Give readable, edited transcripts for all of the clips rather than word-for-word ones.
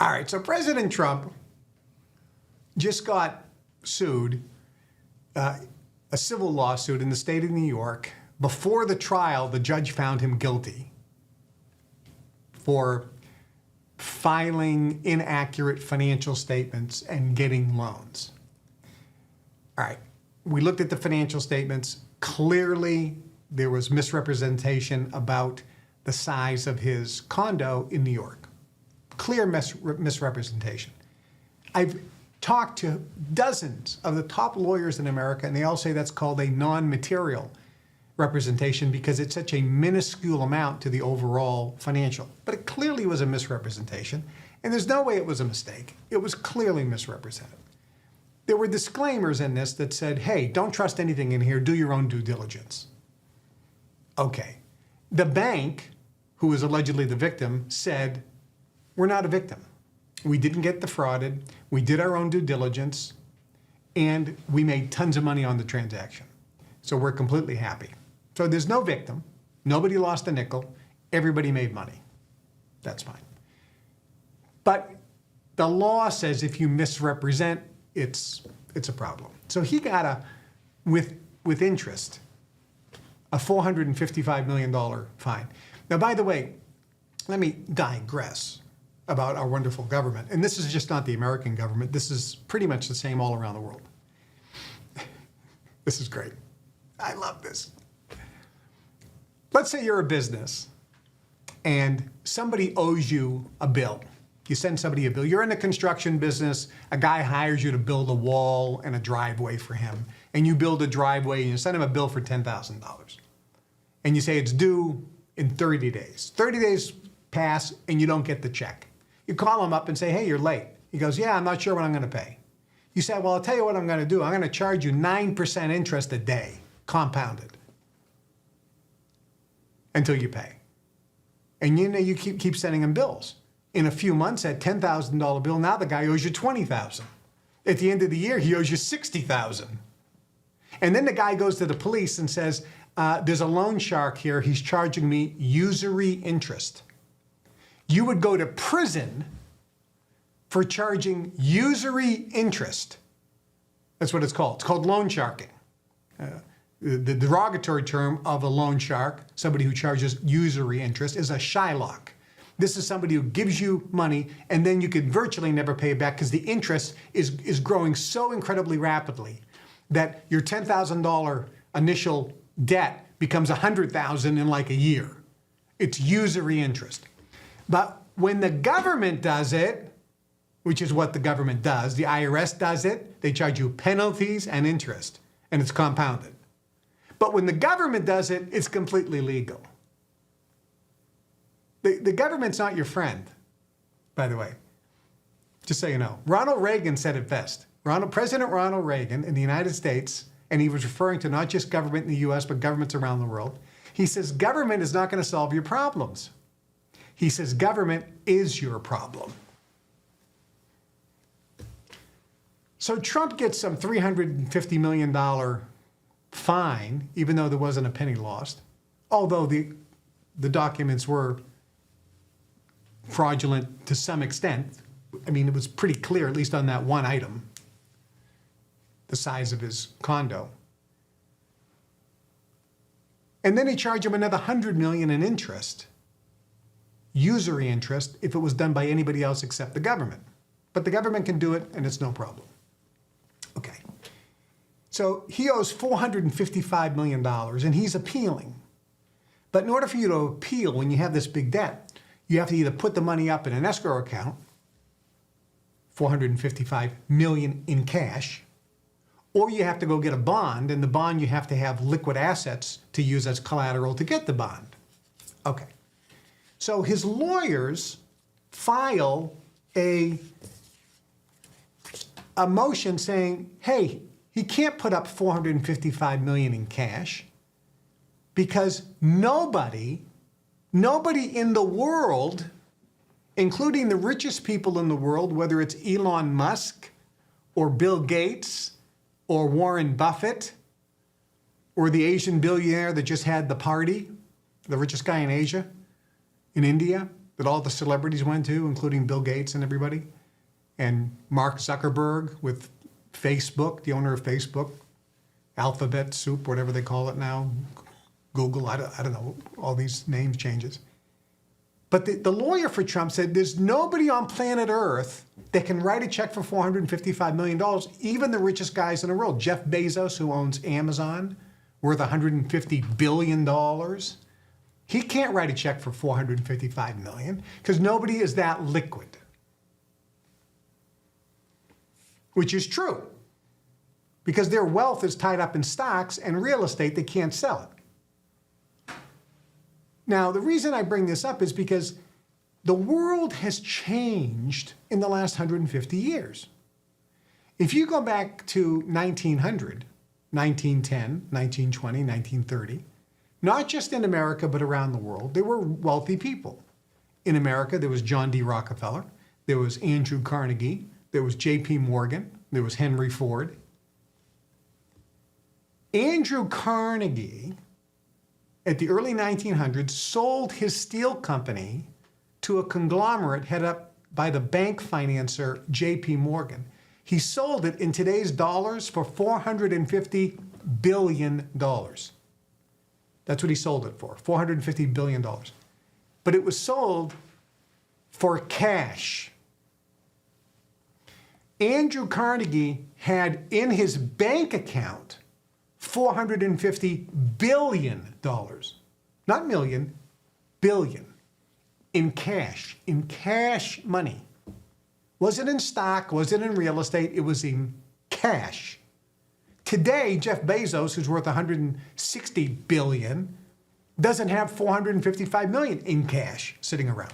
All right, so President Trump just got sued, a civil lawsuit in the state of New York. Before the trial, the judge found him guilty for filing inaccurate financial statements and getting loans. All right, we looked at the financial statements. Clearly, there was misrepresentation about the size of his condo in New York. Clear misrepresentation. I've talked to dozens of the top lawyers in America, and they all say that's called a non-material representation because it's such a minuscule amount to the overall financial. But it clearly was a misrepresentation, and there's no way it was a mistake. It was clearly misrepresented. There were disclaimers in this that said, hey, don't trust anything in here, do your own due diligence. Okay. The bank, who was allegedly the victim, said, we're not a victim. We didn't get defrauded. We did our own due diligence, and we made tons of money on the transaction. So we're completely happy. So there's no victim. Nobody lost a nickel. Everybody made money. That's fine. But the law says if you misrepresent, it's a problem. So he got with interest, a $455 million fine. Now, by the way, let me digress about our wonderful government. And this is just not the American government. This is pretty much the same all around the world. This is great. I love this. Let's say you're a business and somebody owes you a bill. You send somebody a bill. You're in the construction business. A guy hires you to build a wall and a driveway for him. And you build a driveway and you send him a bill for $10,000. And you say it's due in 30 days. 30 days pass and you don't get the check. You call him up and say, hey, you're late. He goes, yeah, I'm not sure what I'm going to pay. You say, well, I'll tell you what I'm going to do. I'm going to charge you 9% interest a day, compounded, until you pay. And you keep sending him bills. In a few months, that $10,000 bill, now the guy owes you $20,000. At the end of the year, he owes you $60,000. And then the guy goes to the police and says, there's a loan shark here. He's charging me usury interest. You would go to prison for charging usury interest. That's what it's called. It's called loan sharking. The derogatory term of a loan shark, somebody who charges usury interest, is a Shylock. This is somebody who gives you money and then you could virtually never pay it back because the interest is growing so incredibly rapidly that your $10,000 initial debt becomes $100,000 in like a year. It's usury interest. But when the government does it, which is what the government does, the IRS does it, they charge you penalties and interest, and it's compounded. But when the government does it, it's completely legal. The government's not your friend, by the way, just so you know. Ronald Reagan said it best. President Ronald Reagan in the United States, and he was referring to not just government in the US, but governments around the world. He says, government is not going to solve your problems. He says, government is your problem. So Trump gets some $350 million fine, even though there wasn't a penny lost, although the documents were fraudulent to some extent. I mean, it was pretty clear, at least on that one item, the size of his condo. And then he charged him another $100 million in interest, usury interest, if it was done by anybody else except the government. But the government can do it, and it's no problem. Okay. So he owes $455 million, and he's appealing. But in order for you to appeal when you have this big debt, you have to either put the money up in an escrow account, $455 million in cash, or you have to go get a bond, and the bond you have to have liquid assets to use as collateral to get the bond. Okay. So his lawyers file a motion saying, hey, he can't put up $455 million in cash because nobody in the world, including the richest people in the world, whether it's Elon Musk or Bill Gates or Warren Buffett or the Asian billionaire that just had the party, the richest guy in Asia, in India, that all the celebrities went to, including Bill Gates and everybody, and Mark Zuckerberg with Facebook, the owner of Facebook, Alphabet Soup, whatever they call it now, Google, I don't know, all these names changes. But the lawyer for Trump said there's nobody on planet Earth that can write a check for $455 million, even the richest guys in the world. Jeff Bezos, who owns Amazon, worth $150 billion. He can't write a check for $455 million because nobody is that liquid. Which is true, because their wealth is tied up in stocks and real estate. They can't sell it. Now, the reason I bring this up is because the world has changed in the last 150 years. If you go back to 1900, 1910, 1920, 1930, not just in America, but around the world, there were wealthy people. In America, there was John D. Rockefeller, there was Andrew Carnegie, there was J.P. Morgan, there was Henry Ford. Andrew Carnegie, at the early 1900s, sold his steel company to a conglomerate headed up by the bank financer J.P. Morgan. He sold it in today's dollars for $450 billion. That's what he sold it for, $450 billion. But it was sold for cash. Andrew Carnegie had in his bank account $450 billion, not million, billion, in cash money. Wasn't in stock, wasn't in real estate, it was in cash. Today, Jeff Bezos, who's worth $160 billion, doesn't have $455 million in cash sitting around.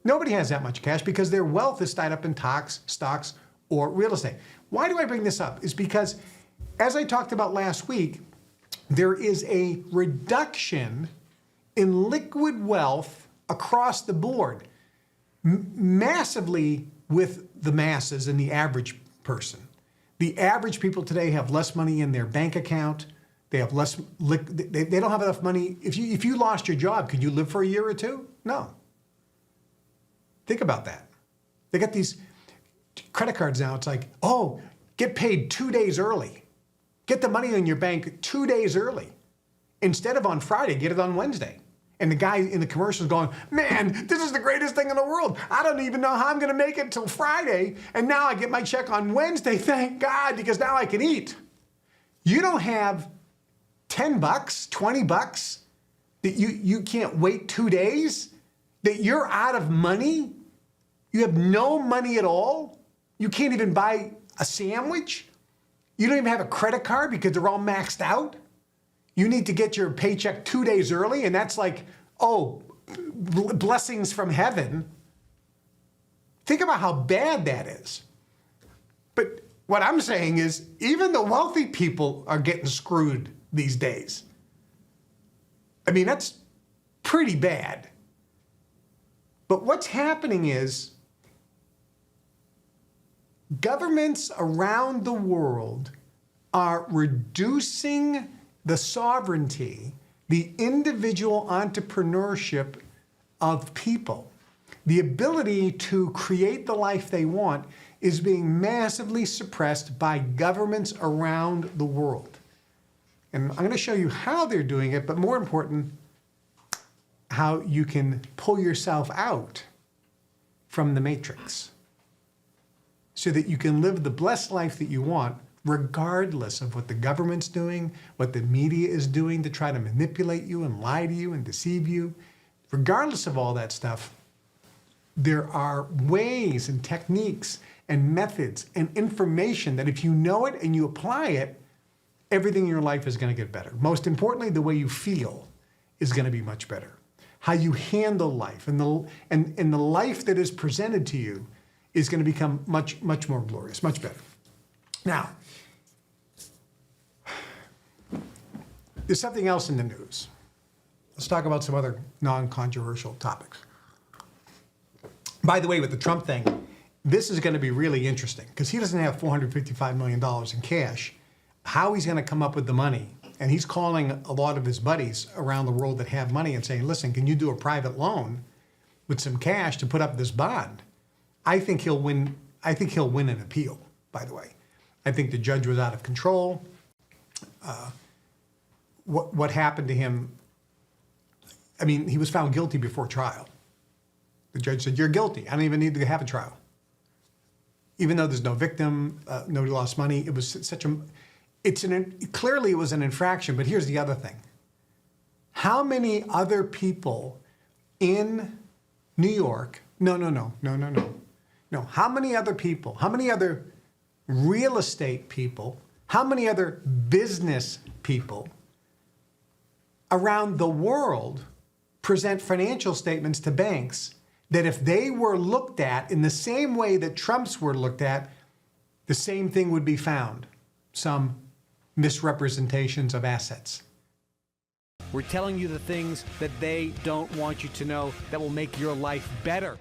Nobody has that much cash because their wealth is tied up in stocks, or real estate. Why do I bring this up? Is because, as I talked about last week, there is a reduction in liquid wealth across the board, massively with the masses and the average person. The average people today have less money in their bank account. They have less, they don't have enough money. If you lost your job, could you live for a year or two? No. Think about that. They got these credit cards now. It's like, oh, get paid 2 days early. Get the money in your bank 2 days early. Instead of on Friday, get it on Wednesday. And the guy in the commercial is going, man, this is the greatest thing in the world. I don't even know how I'm going to make it till Friday. And now I get my check on Wednesday. Thank God, because now I can eat. You don't have $10, $20 that you can't wait 2 days, that you're out of money. You have no money at all. You can't even buy a sandwich. You don't even have a credit card because they're all maxed out. You need to get your paycheck 2 days early, and that's like, oh, blessings from heaven. Think about how bad that is. But what I'm saying is, even the wealthy people are getting screwed these days. I mean, that's pretty bad. But what's happening is, governments around the world are reducing the sovereignty, the individual entrepreneurship of people. The ability to create the life they want is being massively suppressed by governments around the world. And I'm going to show you how they're doing it, but more important, how you can pull yourself out from the matrix so that you can live the blessed life that you want, regardless of what the government's doing, what the media is doing to try to manipulate you and lie to you and deceive you. Regardless of all that stuff, there are ways and techniques and methods and information that if you know it and you apply it, everything in your life is going to get better. Most importantly, the way you feel is going to be much better. How you handle life and the life that is presented to you is going to become much, much more glorious, much better. Now, there's something else in the news. Let's talk about some other non-controversial topics. By the way, with the Trump thing, this is going to be really interesting because he doesn't have $455 million in cash. How he's going to come up with the money, and he's calling a lot of his buddies around the world that have money and saying, listen, can you do a private loan with some cash to put up this bond. I think he'll win. I think he'll win an appeal, by the way. I think the judge was out of control. What happened to him, I mean, he was found guilty before trial. The judge said, you're guilty. I don't even need to have a trial. Even though there's no victim, nobody lost money, it was clearly it was an infraction, but here's the other thing. How many other people in New York, no. How many other people, how many other real estate people, how many other business people around the world present financial statements to banks that if they were looked at in the same way that Trump's were looked at, the same thing would be found, some misrepresentations of assets. We're telling you the things that they don't want you to know that will make your life better.